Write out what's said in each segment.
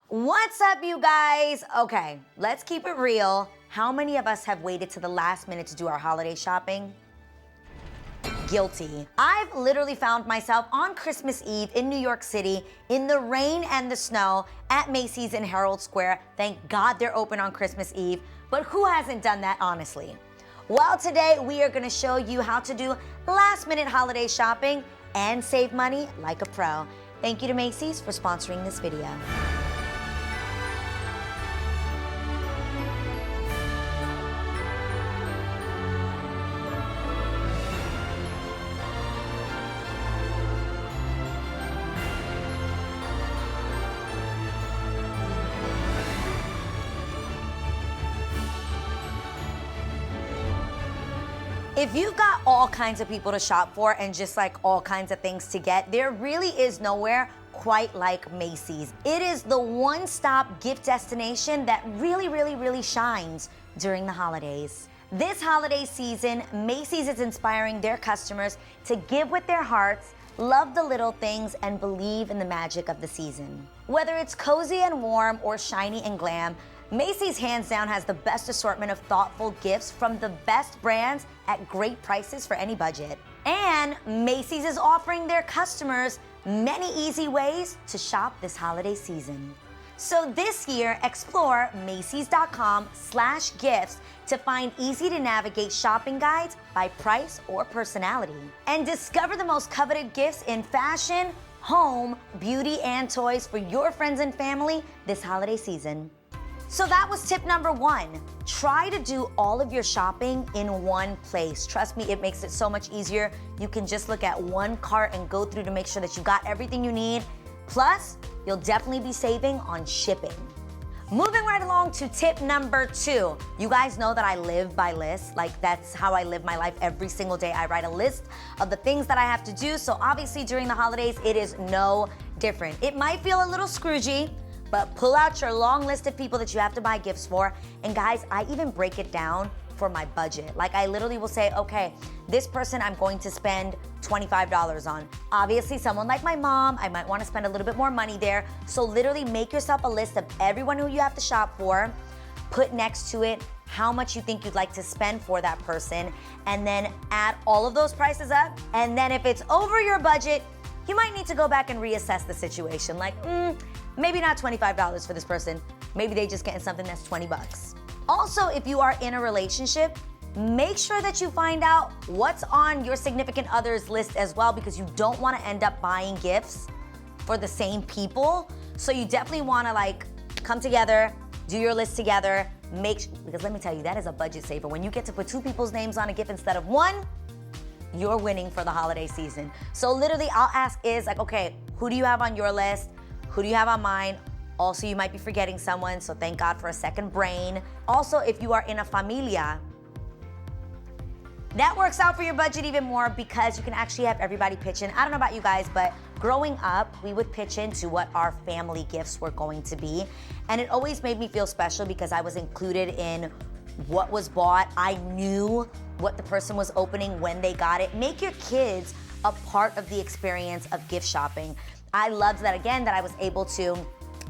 What's up, you guys? Okay, let's keep it real. How many of us have waited to the last minute to do our holiday shopping? Guilty. I've literally found myself on Christmas Eve in New York City in the rain and the snow at Macy's in Herald Square. Thank God they're open on Christmas Eve, but who hasn't done that, honestly? Well, today we are gonna show you how to do last minute holiday shopping and save money like a pro. Thank you to Macy's for sponsoring this video. If you've got all kinds of people to shop for and just like all kinds of things to get, there really is nowhere quite like Macy's. It is the one-stop gift destination that really shines during the holidays. This holiday season, Macy's is inspiring their customers to give with their hearts, love the little things, and believe in the magic of the season. Whether it's cozy and warm or shiny and glam, Macy's hands down has the best assortment of thoughtful gifts from the best brands at great prices for any budget. And Macy's is offering their customers many easy ways to shop this holiday season. So this year, explore Macys.com/gifts to find easy to navigate shopping guides by price or personality. And discover the most coveted gifts in fashion, home, beauty, and toys for your friends and family this holiday season. So that was tip number one. Try to do all of your shopping in one place. Trust me, it makes it so much easier. You can just look at one cart and go through to make sure that you got everything you need. Plus, you'll definitely be saving on shipping. Moving right along to tip number two. You guys know that I live by lists. Like, that's how I live my life every single day. I write a list of the things that I have to do. So obviously during the holidays, it is no different. It might feel a little Scroogey, but pull out your long list of people that you have to buy gifts for. And guys, I even break it down for my budget. Like, I literally will say, okay, this person I'm going to spend $25 on. Obviously, someone like my mom, I might want to spend a little bit more money there. So literally make yourself a list of everyone who you have to shop for, put next to it how much you think you'd like to spend for that person, and then add all of those prices up. And then if it's over your budget, you might need to go back and reassess the situation. Like, maybe not $25 for this person. Maybe they just getting something that's 20 bucks. Also, if you are in a relationship, make sure that you find out what's on your significant other's list as well, because you don't want to end up buying gifts for the same people. So you definitely want to like come together, do your list together, because let me tell you, that is a budget saver. When you get to put two people's names on a gift instead of one, you're winning for the holiday season. So literally, I'll ask is like, okay, who do you have on your list? Who do you have on mine? Also, you might be forgetting someone, so thank God for a second brain. Also, if you are in a familia, that works out for your budget even more because you can actually have everybody pitch in. I don't know about you guys, but growing up, we would pitch into what our family gifts were going to be. And it always made me feel special because I was included in what was bought. I knew what the person was opening when they got it. Make your kids a part of the experience of gift shopping. I loved that, again, that I was able to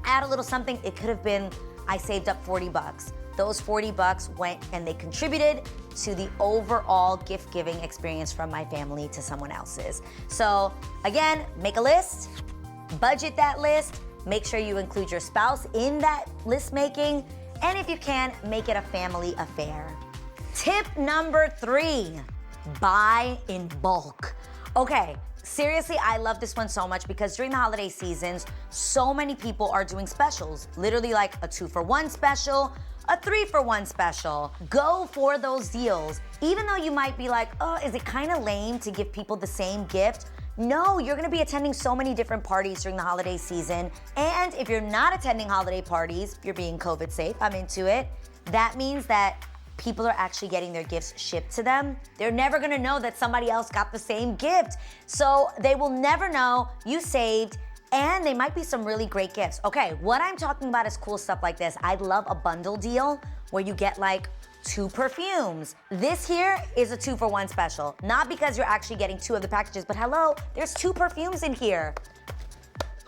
add a little something. It could have been, I saved up 40 bucks. Those 40 bucks went and they contributed to the overall gift giving experience from my family to someone else's. So again, make a list, budget that list, make sure you include your spouse in that list making, and if you can, make it a family affair. Tip number three, buy in bulk. Okay, seriously, I love this one so much because during the holiday seasons, so many people are doing specials. Literally like a 2-for-1 special, a 3-for-1 special. Go for those deals. Even though you might be like, oh, is it kind of lame to give people the same gift? No, you're gonna be attending so many different parties during the holiday season. And if you're not attending holiday parties, you're being COVID safe, I'm into it. That means that people are actually getting their gifts shipped to them. They're never gonna know that somebody else got the same gift. So they will never know you saved, and they might be some really great gifts. Okay, what I'm talking about is cool stuff like this. I love a bundle deal where you get like 2 perfumes. This here is a 2-for-1 special. Not because you're actually getting 2 of the packages, but hello, there's 2 perfumes in here.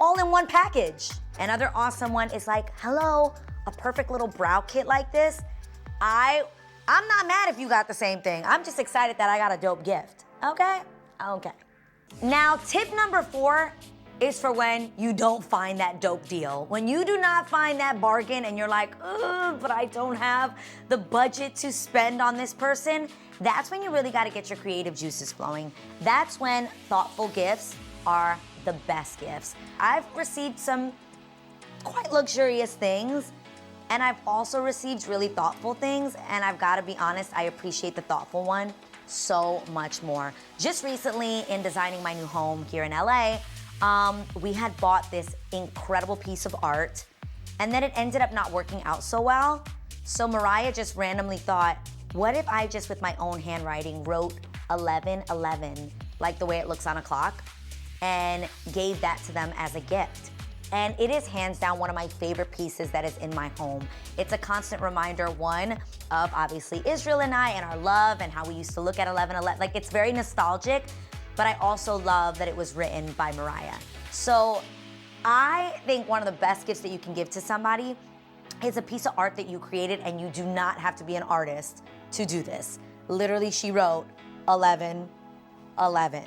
all in one package. Another awesome one is like, hello, a perfect little brow kit like this. I'm not mad if you got the same thing. I'm just excited that I got a dope gift, okay? Okay. Now, tip number 4 is for when you don't find that dope deal. When you do not find that bargain and you're like, ugh, but I don't have the budget to spend on this person, that's when you really gotta get your creative juices flowing. That's when thoughtful gifts are the best gifts. I've received some quite luxurious things, and I've also received really thoughtful things, and I've gotta be honest, I appreciate the thoughtful one so much more. Just recently in designing my new home here in LA, we had bought this incredible piece of art, and then it ended up not working out so well. So Mariah just randomly thought, what if I just with my own handwriting wrote 1111, like the way it looks on a clock, and gave that to them as a gift. And it is hands down one of my favorite pieces that is in my home. It's a constant reminder, one, of obviously Israel and I and our love and how we used to look at 1111. Like, it's very nostalgic, but I also love that it was written by Mariah. So I think one of the best gifts that you can give to somebody is a piece of art that you created, and you do not have to be an artist to do this. Literally, she wrote 1111.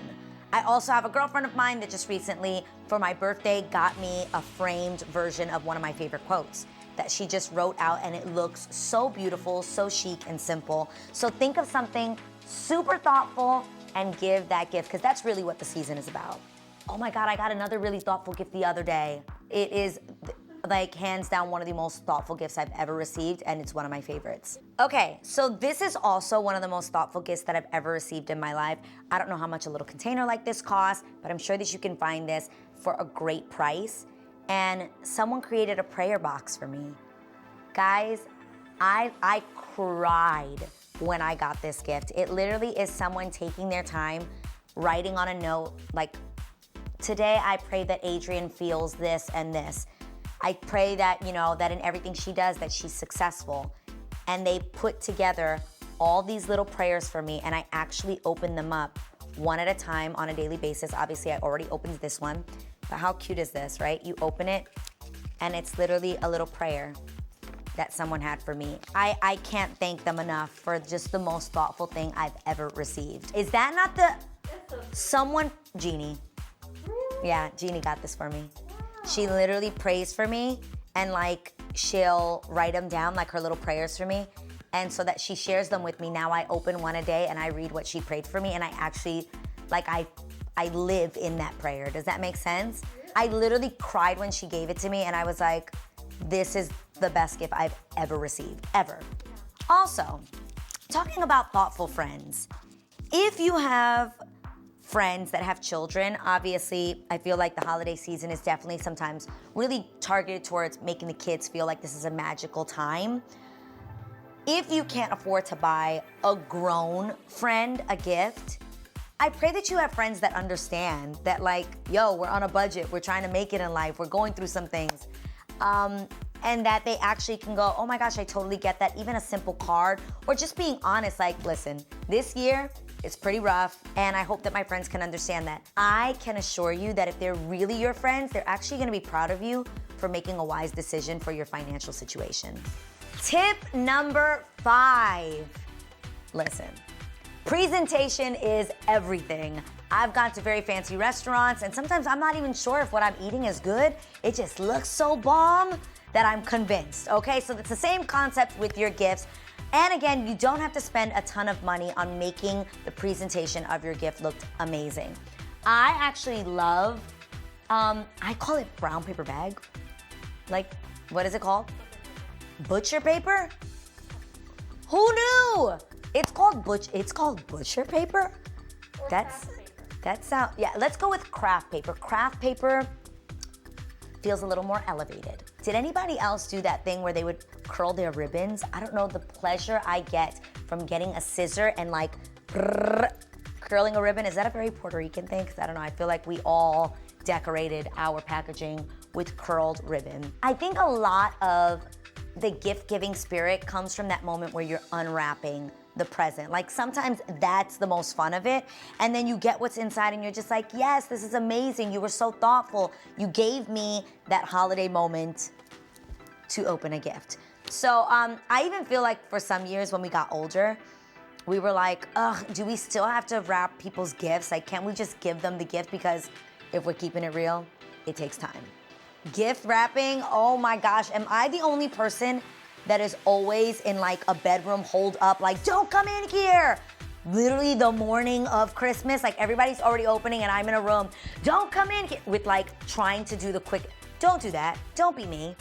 I also have a girlfriend of mine that just recently, for my birthday, got me a framed version of one of my favorite quotes that she just wrote out, and it looks so beautiful, so chic and simple. So think of something super thoughtful and give that gift, because that's really what the season is about. Oh my God, I got another really thoughtful gift the other day. It is like hands down one of the most thoughtful gifts I've ever received, and it's one of my favorites. Okay, so this is also one of the most thoughtful gifts that I've ever received in my life. I don't know how much a little container like this costs, but I'm sure that you can find this for a great price. And someone created a prayer box for me. Guys, I cried when I got this gift. It literally is someone taking their time, writing on a note, like, today I pray that Adrienne feels this and this. I pray that, you know, that in everything she does, that she's successful. And they put together all these little prayers for me, and I actually open them up one at a time on a daily basis. Obviously, I already opened this one, but how cute is this, right? You open it, and it's literally a little prayer that someone had for me. I can't thank them enough for just the most thoughtful thing I've ever received. Is that not someone, Jeannie? Yeah, Jeannie got this for me. She literally prays for me, and like she'll write them down, like her little prayers for me, and so that she shares them with me. Now I open one a day and I read what she prayed for me, and I actually, like, I live in that prayer. Does that make sense? I literally cried when she gave it to me, and I was like, this is the best gift I've ever received, ever. Also, talking about thoughtful friends, if you have friends that have children, obviously, I feel like the holiday season is definitely sometimes really targeted towards making the kids feel like this is a magical time. If you can't afford to buy a grown friend a gift, I pray that you have friends that understand that, like, yo, we're on a budget, we're trying to make it in life, we're going through some things. And that they actually can go, oh my gosh, I totally get that. Even a simple card, or just being honest, like, listen, this year, it's pretty rough, and I hope that my friends can understand that. I can assure you that if they're really your friends, they're actually gonna be proud of you for making a wise decision for your financial situation. Tip number 5. Listen, presentation is everything. I've gone to very fancy restaurants, and sometimes I'm not even sure if what I'm eating is good. It just looks so bomb that I'm convinced, okay? So it's the same concept with your gifts. And again, you don't have to spend a ton of money on making the presentation of your gift look amazing. I actually love, I call it brown paper bag. Like, what is it called? Butcher paper? Who knew? It's called butcher paper? Yeah, let's go with craft paper. Craft paper feels a little more elevated. Did anybody else do that thing where they would curl their ribbons? I don't know the pleasure I get from getting a scissor and like curling a ribbon. Is that a very Puerto Rican thing? Because I don't know, I feel like we all decorated our packaging with curled ribbon. I think a lot of the gift-giving spirit comes from that moment where you're unwrapping the present. Like sometimes that's the most fun of it. And then you get what's inside and you're just like, yes, this is amazing. You were so thoughtful. You gave me that holiday moment to open a gift. So I even feel like for some years when we got older, we were like, ugh, do we still have to wrap people's gifts? Like, can't we just give them the gift? Because if we're keeping it real, it takes time. Gift wrapping, oh my gosh, am I the only person that is always in like a bedroom hold up, like, don't come in here? Literally the morning of Christmas, like everybody's already opening and I'm in a room, don't come in here, with like trying to do the quick, don't do that, don't be me,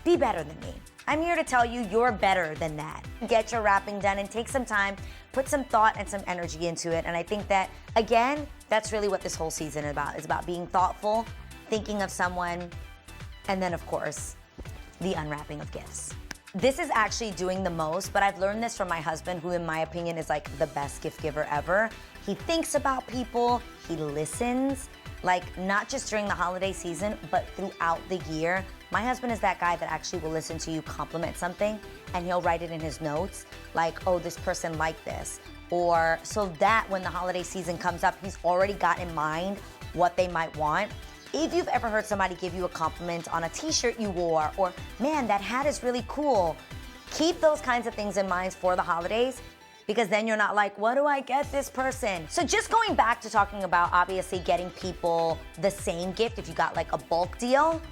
be better than me. I'm here to tell you you're better than that. Get your wrapping done and take some time, put some thought and some energy into it. And I think that, again, that's really what this whole season is about. It's about being thoughtful, thinking of someone, and then of course, the unwrapping of gifts. This is actually doing the most, but I've learned this from my husband, who in my opinion is like the best gift giver ever. He thinks about people, he listens, like not just during the holiday season, but throughout the year. My husband is that guy that actually will listen to you compliment something and he'll write it in his notes, like, oh, this person liked this. Or so that when the holiday season comes up, he's already got in mind what they might want. If you've ever heard somebody give you a compliment on a t-shirt you wore, or man, that hat is really cool, keep those kinds of things in mind for the holidays, because then you're not like, what do I get this person? So just going back to talking about obviously getting people the same gift if you got like a bulk deal,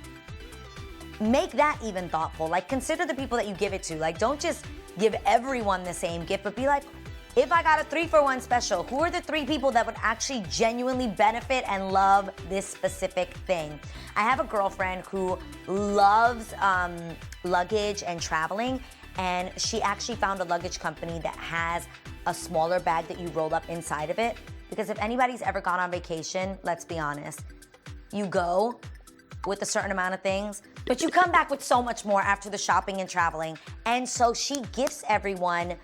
make that even thoughtful. Like consider the people that you give it to. Like don't just give everyone the same gift, but be like, if I got a 3-for-1 special, who are the 3 people that would actually genuinely benefit and love this specific thing? I have a girlfriend who loves luggage and traveling, and she actually found a luggage company that has a smaller bag that you roll up inside of it. Because if anybody's ever gone on vacation, let's be honest, you go with a certain amount of things, but you come back with so much more after the shopping and traveling. And so she gifts everyone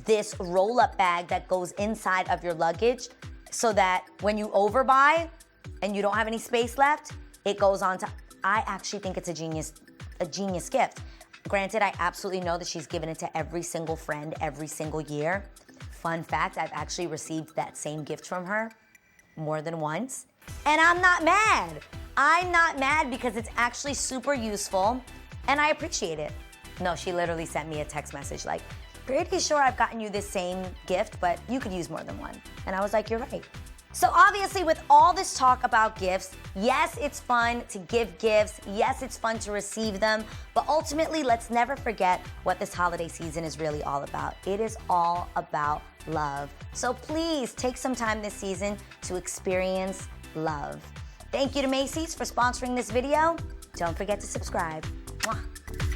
this roll-up bag that goes inside of your luggage so that when you overbuy and you don't have any space left, it goes on to, I actually think it's a genius gift. Granted, I absolutely know that she's given it to every single friend every single year. Fun fact, I've actually received that same gift from her more than once. And I'm not mad. I'm not mad because it's actually super useful and I appreciate it. No, she literally sent me a text message like, pretty sure I've gotten you this same gift, but you could use more than one. And I was like, you're right. So obviously with all this talk about gifts, yes, it's fun to give gifts. Yes, it's fun to receive them. But ultimately, let's never forget what this holiday season is really all about. It is all about love. So please take some time this season to experience love. Thank you to Macy's for sponsoring this video. Don't forget to subscribe. Mwah.